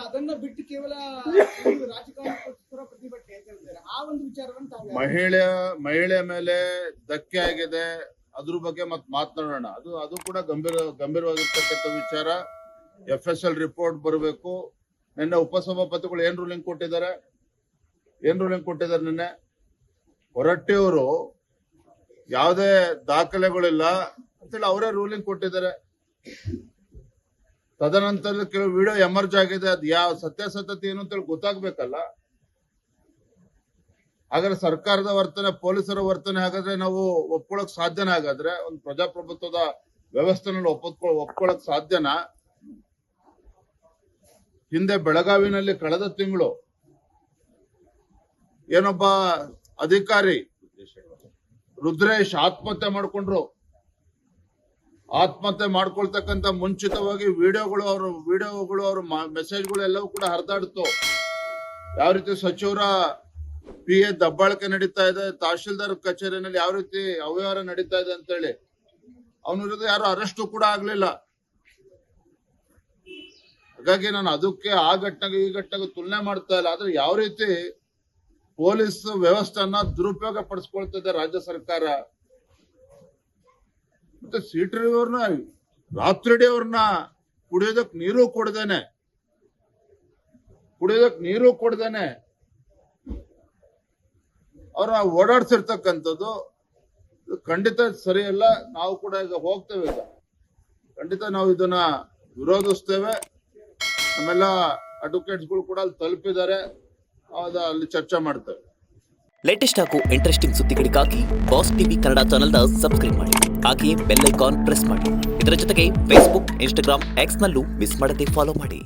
ಅದನ್ನ ಬಿಟ್ಟು ಕೇವಲ ರಾಜಕಾರಣಕ್ಕೋಸ್ಕರ ಪ್ರತಿಭಟನೆ ಅಂತ ಹೇಳ್ತಾರೆ. ಆ ಒಂದು ವಿಚಾರವನ್ನು ತಾವು ಮಹಿಳೆಯ ಮೇಲೆ ಧಕ್ಕೆ ಆಗಿದೆ, ಅದ್ರ ಬಗ್ಗೆ ಮಾತನಾಡೋಣ. ಅದು ಕೂಡ ಗಂಭೀರವಾಗಿರ್ತಕ್ಕಂಥ ವಿಚಾರ. FSL ರಿಪೋರ್ಟ್ ಬರಬೇಕು. ನಿನ್ನೆ ಉಪಸಭಾಪತಿಗಳು ಏನ್ ರೂಲಿಂಗ್ ಕೊಟ್ಟಿದ್ದಾರೆ ನಿನ್ನೆ? ಹೊರಟ್ಟಿಯವರು ಯಾವುದೇ ದಾಖಲೆಗಳಿಲ್ಲ ಅಂತೇಳಿ ಅವರೇ ರೂಲಿಂಗ್ ಕೊಟ್ಟಿದ್ದಾರೆ. ತದನಂತರ ಕೆಲವು ವಿಡಿಯೋ ಎಮರ್ಜ್ ಆಗಿದೆ. ಅದು ಯಾವ ಸತ್ಯಾಸತ್ಯತೆ ಏನು ಅಂತೇಳಿ ಗೊತ್ತಾಗ್ಬೇಕಲ್ಲ. ಹಾಗಾದ್ರೆ ಸರ್ಕಾರದ ವರ್ತನೆ, ಪೊಲೀಸರ ವರ್ತನೆ ಹಾಗಾದ್ರೆ ನಾವು ಒಪ್ಕೊಳ್ಳಕ್ ಸಾಧ್ಯನಾ? ಹಾಗಾದ್ರೆ ಒಂದು ಪ್ರಜಾಪ್ರಭುತ್ವದ ವ್ಯವಸ್ಥೆನಲ್ಲಿ ಒಪ್ಕೊಳ್ಳಕ್ ಸಾಧ್ಯನಾ? ಹಿಂದೆ ಬೆಳಗಾವಿನಲ್ಲಿ ಕಳೆದ ತಿಂಗಳು ಏನೊಬ್ಬ ಅಧಿಕಾರಿ ರುದ್ರೇಶ್ ಆತ್ಮಹತ್ಯೆ ಮಾಡ್ಕೊಂಡ್ರು. ಆತ್ಮಹತ್ಯೆ ಮಾಡ್ಕೊಳ್ತಕ್ಕಂತ ಮುಂಚಿತವಾಗಿ ವಿಡಿಯೋಗಳು ಅವ್ರ ಮೆಸೇಜ್ಗಳು ಎಲ್ಲವೂ ಕೂಡ ಹರಿದಾಡ್ತು. ಯಾವ ರೀತಿ ಸಚಿವರ PA ದಬ್ಬಾಳಿಕೆ ನಡೀತಾ ಇದೆ, ತಹಶೀಲ್ದಾರ್ ಕಚೇರಿನಲ್ಲಿ ಯಾವ ರೀತಿ ಅವ್ಯವಹಾರ ನಡೀತಾ ಇದೆ ಅಂತೇಳಿ. ಅವನ ವಿರುದ್ಧ ಯಾರು ಅರೆಸ್ಟು ಕೂಡ ಆಗ್ಲಿಲ್ಲ. ಹಾಗಾಗಿ ನಾನು ಅದಕ್ಕೆ ಆ ಘಟನೆಗೆ ಈ ಘಟನೆಗೆ ತುಲನೆ ಮಾಡ್ತಾ ಇಲ್ಲ. ಆದ್ರೆ ಯಾವ ರೀತಿ ಪೊಲೀಸ್ ವ್ಯವಸ್ಥೆಯನ್ನ ದುರುಪಯೋಗ ಪಡಿಸ್ಕೊಳ್ತಿದೆ ರಾಜ್ಯ ಸರ್ಕಾರ. ಮತ್ತೆ CT ಅವ್ರನ್ನ ರಾತ್ರಿಡೇ ಅವ್ರನ್ನ ಕುಡಿಯೋದಕ್ ನೀರು ಕೊಡ್ದೇನೆ ಅವ್ರನ್ನ ಓಡಾಡ್ಸಿರ್ತಕ್ಕಂಥದ್ದು ಖಂಡಿತ ಸರಿಯಲ್ಲ. ನಾವು ಕೂಡ ಈಗ ಹೋಗ್ತೇವೆ. ಈಗ ಖಂಡಿತ ನಾವು ಇದನ್ನ ವಿರೋಧಿಸ್ತೇವೆ. ನಮ್ಮೆಲ್ಲ ಅಡ್ವೊಕೇಟ್ಸ್ಗಳು ಕೂಡ ಅಲ್ಲಿ ತಲುಪಿದ್ದಾರೆ. ಅಲ್ಲಿ ಚರ್ಚೆ ಮಾಡ್ತೇವೆ. ಲೇಟೆಸ್ಟ್ ಹಾಗೂ ಇಂಟ್ರೆಸ್ಟಿಂಗ್ ಸುದ್ದಿಗಳಿಗಾಗಿ ಬಾಸ್ ಟಿವಿ ಕನ್ನಡ ಚಾನೆಲ್ನ ಸಬ್ಸ್ಕ್ರೈಬ್ ಮಾಡಿ. ಹಾಗೆಯೇ ಬೆಲ್ ಐಕಾನ್ ಪ್ರೆಸ್ ಮಾಡಿ. ಇದರ ಜೊತೆಗೆ ಫೇಸ್ಬುಕ್, ಇನ್ಸ್ಟಾಗ್ರಾಮ್, ಎಕ್ಸ್ ನಲ್ಲೂ ಮಿಸ್ ಮಾಡದೆ ಫಾಲೋ ಮಾಡಿ.